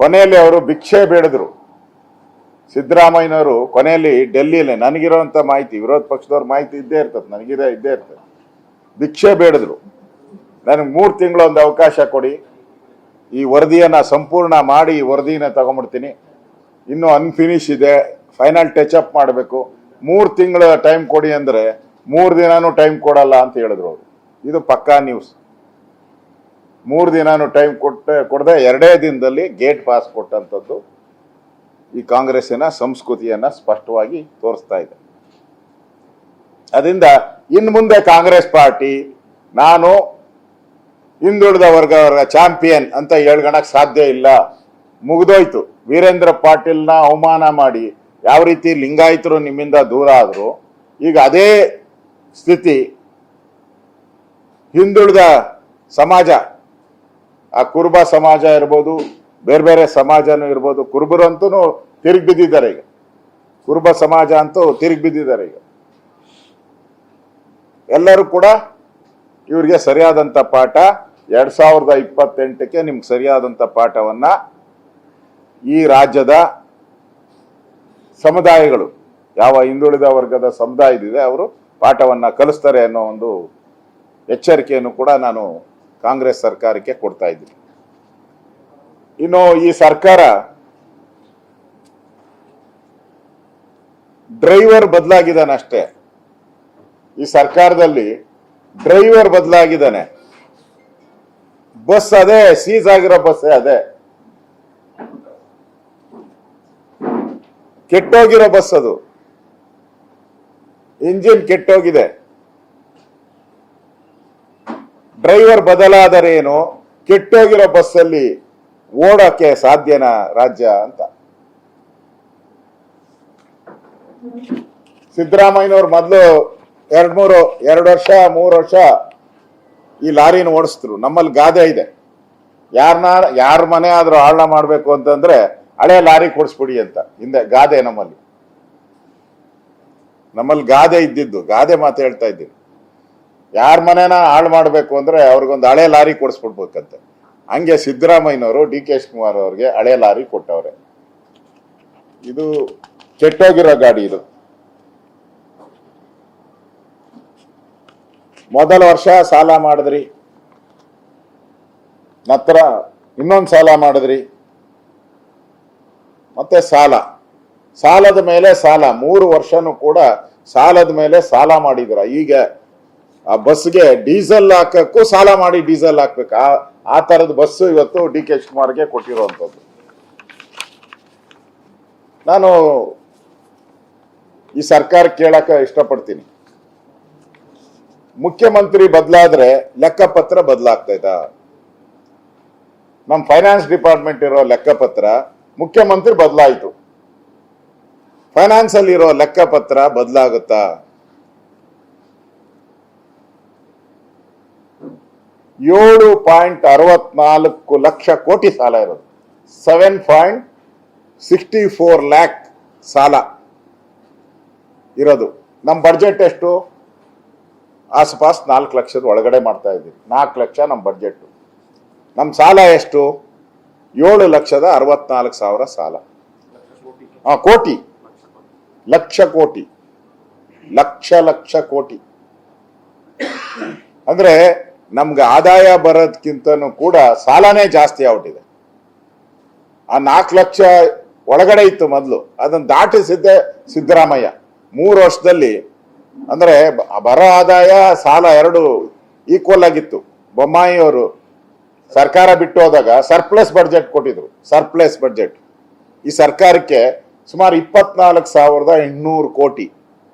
ಕೊನೆಯಲ್ಲಿ ಅವರು ಭಿಕ್ಷೆ ಬೇಡಿದ್ರು. ಸಿದ್ದರಾಮಯ್ಯನವರು ಕೊನೆಯಲ್ಲಿ ಡೆಲ್ಲಿಯಲ್ಲಿ, ನನಗಿರೋಂಥ ಮಾಹಿತಿ, ವಿರೋಧ ಪಕ್ಷದವ್ರ ಮಾಹಿತಿ ಇದ್ದೇ ಇರ್ತದೆ, ನನಗಿದೇ ಇದ್ದೇ ಇರ್ತದೆ, ಭಿಕ್ಷೆ ಬೇಡಿದ್ರು. ನನಗೆ 3 ತಿಂಗಳು ಒಂದು ಅವಕಾಶ ಕೊಡಿ, ಈ ವರದಿಯನ್ನು ಸಂಪೂರ್ಣ ಮಾಡಿ ಈ ವರದಿನ ತಗೊಂಡ್ಬಿಡ್ತೀನಿ, ಇನ್ನೂ ಅನ್ಫಿನಿಶ್ ಇದೆ, ಫೈನಲ್ ಟಚ್ ಅಪ್ ಮಾಡಬೇಕು, 3 ತಿಂಗಳ ಟೈಮ್ ಕೊಡಿ ಅಂದರೆ 3 ದಿನಾನೂ ಟೈಮ್ ಕೊಡಲ್ಲ ಅಂತ ಹೇಳಿದ್ರು ಅವರು. ಇದು ಪಕ್ಕಾ ನ್ಯೂಸ್. 3 ದಿನಾನೂ ಟೈಮ್ ಕೊಡದೆ 2 ದಿನದಲ್ಲಿ ಗೇಟ್ ಪಾಸ್ ಕೊಟ್ಟಂಥದ್ದು ಈ ಕಾಂಗ್ರೆಸ್ಸಿನ ಸಂಸ್ಕೃತಿಯನ್ನ ಸ್ಪಷ್ಟವಾಗಿ ತೋರಿಸ್ತಾ ಇದೆ. ಅದರಿಂದ ಇನ್ನು ಮುಂದೆ ಕಾಂಗ್ರೆಸ್ ಪಾರ್ಟಿ ನಾನು ಹಿಂದುಳಿದ ವರ್ಗವರ ಚಾಂಪಿಯನ್ ಅಂತ ಹೇಳ್ಕೊಳಕ್ ಸಾಧ್ಯ ಇಲ್ಲ. ಮುಗಿದೋಯ್ತು. ವೀರೇಂದ್ರ ಪಾಟೀಲ್ನ ಅವಮಾನ ಮಾಡಿ ಯಾವ ರೀತಿ ಲಿಂಗಾಯತರು ನಿಮ್ಮಿಂದ ದೂರ ಆದ್ರು, ಈಗ ಅದೇ ಸ್ಥಿತಿ ಹಿಂದುಳಿದ ಸಮಾಜ, ಆ ಕುರುಬ ಸಮಾಜ ಇರ್ಬೋದು, ಬೇರೆ ಬೇರೆ ಸಮಾಜನೂ ಇರ್ಬೋದು, ಕುರುಬರಂತೂ ತಿರುಗಿ ಬಿದ್ದಿದ್ದಾರೆ ಈಗ, ಕುರುಬ ಸಮಾಜ ಅಂತೂ ತಿರುಗಿ ಬಿದ್ದಿದ್ದಾರೆ ಈಗ. ಎಲ್ಲರೂ ಕೂಡ ಇವರಿಗೆ ಸರಿಯಾದಂಥ ಪಾಠ 2028ಕ್ಕೆ ನಿಮ್ಗೆ ಸರಿಯಾದಂಥ ಪಾಠವನ್ನ ಈ ರಾಜ್ಯದ ಸಮುದಾಯಗಳು, ಯಾವ ಹಿಂದುಳಿದ ವರ್ಗದ ಸಮುದಾಯದಿದೆ, ಅವರು ಪಾಠವನ್ನ ಕಲಿಸ್ತಾರೆ ಅನ್ನೋ ಒಂದು ಎಚ್ಚರಿಕೆಯನ್ನು ಕೂಡ ನಾನು ಕಾಂಗ್ರೆಸ್ ಸರ್ಕಾರಕ್ಕೆ ಕೊಡ್ತಾ ಇದ್ದೀನಿ. ಇನ್ನು ಈ ಸರ್ಕಾರ ಡ್ರೈವರ್ ಬದಲಾಗಿದ್ದಾನೆ ಅಷ್ಟೇ. ಈ ಸರ್ಕಾರದಲ್ಲಿ ಡ್ರೈವರ್ ಬದಲಾಗಿದ್ದಾನೆ, ಬಸ್ ಅದೇ, ಸೀಸ್ ಆಗಿರೋ ಬಸ್ಸೇ ಅದೇ, ಕೆಟ್ಟೋಗಿರೋ ಬಸ್ ಅದು, ಇಂಜಿನ್ ಕೆಟ್ಟೋಗಿದೆ. ಡ್ರೈವರ್ ಬದಲಾದರೆ ಏನು, ಕೆಟ್ಟೋಗಿರೋ ಬಸ್ಸಲ್ಲಿ ಓಡೋಕೆ ಸಾಧ್ಯನಾ ರಾಜ್ಯ ಅಂತ. ಸಿದ್ದರಾಮಯ್ಯನವ್ರು ಮೊದಲು 2 ವರ್ಷ 3 ವರ್ಷ ಈ ಲಾರಿನ ಓಡಿಸಿದ್ರು. ನಮ್ಮಲ್ಲಿ ಗಾದೆ ಇದೆ, ಯಾರ ಮನೆ ಆದ್ರೂ ಹಾಳ ಮಾಡ್ಬೇಕು ಅಂತಂದ್ರೆ ಹಳೆ ಲಾರಿ ಕೊಡಿಸ್ಬಿಡಿ ಅಂತ ಹಿಂದೆ ಗಾದೆ. ನಮ್ಮಲ್ಲಿ ಗಾದೆ ಇದ್ದಿದ್ದು, ಗಾದೆ ಮಾತು ಹೇಳ್ತಾ ಇದ್ದೀನಿ. ಯಾರ ಮನೆನ ಹಾಳು ಮಾಡ್ಬೇಕು ಅಂದ್ರೆ ಅವ್ರಿಗೊಂದು ಹಳೆ ಲಾರಿ ಕೊಡಿಸ್ಬಿಡ್ಬೇಕಂತೆ. ಹಂಗೆ ಸಿದ್ದರಾಮಯ್ಯನವರು DK ಶಿವಕುಮಾರ್ ಅವ್ರಿಗೆ ಹಳೆ ಲಾರಿ ಕೊಟ್ಟವ್ರೆ. ಇದು ಕೆಟ್ಟೋಗಿರೋ ಗಾಡಿ. ಇದು ಮೊದಲ ವರ್ಷ ಸಾಲ ಮಾಡಿದ್ರಿ, ನಂತರ ಇನ್ನೊಂದು ಸಾಲ ಮಾಡಿದ್ರಿ, ಮತ್ತೆ ಸಾಲದ ಮೇಲೆ ಸಾಲ, 3 ವರ್ಷನೂ ಕೂಡ ಸಾಲದ ಮೇಲೆ ಸಾಲ ಮಾಡಿದ್ರ. ಈಗ ಆ ಬಸ್ಗೆ ಡೀಸೆಲ್ ಹಾಕಕ್ಕೂ ಸಾಲ ಮಾಡಿ ಡೀಸೆಲ್ ಹಾಕ್ಬೇಕು. ಆ ತರದ ಬಸ್ಸು ಇವತ್ತು DK ಶಿವಕುಮಾರ್ಗೆ ಕೊಟ್ಟಿರುವಂಥದ್ದು. ನಾನು ಈ ಸರ್ಕಾರ ಕೇಳಕ ಇಷ್ಟಪಡ್ತೀನಿ, ಮುಖ್ಯಮಂತ್ರಿ ಬದಲಾದ್ರೆ ಲೆಕ್ಕಪತ್ರ ಬದಲಾಗ್ತೈತ? ನಮ್ಮ ಫೈನಾನ್ಸ್ ಡಿಪಾರ್ಟ್ಮೆಂಟ್ ಇರೋ ಲೆಕ್ಕಪತ್ರ, ಮುಖ್ಯಮಂತ್ರಿ ಬದಲಾಯಿತು, ಫೈನಾನ್ಸ್ ಅಲ್ಲಿ ಇರೋ ಲೆಕ್ಕಪತ್ರ ಬದಲಾಗುತ್ತಾ? 7.64 ಲಕ್ಷ ಕೋಟಿ ಸಾಲ ಇರೋದು, 7.64 ಲ್ಯಾಕ್ ಸಾಲ ಇರೋದು. ನಮ್ಮ ಬಡ್ಜೆಟ್ ಎಷ್ಟು? ಆಸ್ಪಾಸ್ 4 ಲಕ್ಷದ ಒಳಗಡೆ ಮಾಡ್ತಾ ಇದ್ದೀವಿ. 4 ಲಕ್ಷ ನಮ್ಮ ಬಡ್ಜೆಟ್. ನಮ್ಮ ಸಾಲ ಎಷ್ಟು? 7,64,000 ಸಾಲ. ಕೋಟಿ, ಲಕ್ಷ ಕೋಟಿ, ಲಕ್ಷ ಕೋಟಿ. ಅಂದ್ರೆ ನಮ್ಗೆ ಆದಾಯ ಬರೋದಕ್ಕಿಂತನೂ ಕೂಡ ಸಾಲನೇ ಜಾಸ್ತಿ ಆಗ್ಬಿಟ್ಟಿದೆ. ಆ 4 ಲಕ್ಷ ಒಳಗಡೆ ಇತ್ತು ಮೊದಲು, ಅದನ್ನು ದಾಟಿಸಿದ್ದೆ ಸಿದ್ದರಾಮಯ್ಯ 3 ವರ್ಷದಲ್ಲಿ. ಅಂದ್ರೆ ಬರೋ ಆದಾಯ ಸಾಲ 2 ಈಕ್ವಲ್ ಆಗಿತ್ತು. ಬೊಮ್ಮಾಯಿ ಅವರು ಸರ್ಕಾರ ಬಿಟ್ಟು ಹೋದಾಗ ಸರ್ಪ್ಲಸ್ ಬಡ್ಜೆಟ್ ಕೊಟ್ಟಿದ್ರು, ಸರ್ಪ್ಲಸ್ ಬಡ್ಜೆಟ್. ಈ ಸರ್ಕಾರಕ್ಕೆ ಸುಮಾರು 24,800 ಕೋಟಿ,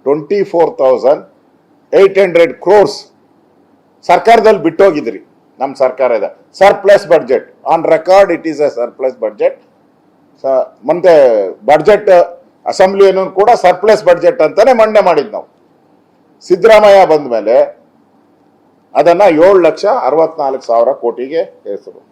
24,800 crores ಸರ್ಕಾರದಲ್ಲಿ ಬಿಟ್ಟೋಗಿದ್ರಿ. ನಮ್ಮ ಸರ್ಕಾರದ surplus budget on record, it is A surplus budget. ಮತ್ತೆ ಬಡ್ಜೆಟ್ ಅಸೆಂಬ್ಲಿಯನ್ನು ಕೂಡ ಸರ್ಪ್ಲಸ್ ಬಡ್ಜೆಟ್ ಅಂತಾನೆ ಮಂಡನೆ ಮಾಡಿದ್ ನಾವು. ಸಿದ್ದರಾಮಯ್ಯ ಬಂದ ಮೇಲೆ ಅದನ್ನ 7,64,000 ಕೋಟಿಗೆ ಏರಿಸಿದ್ರು.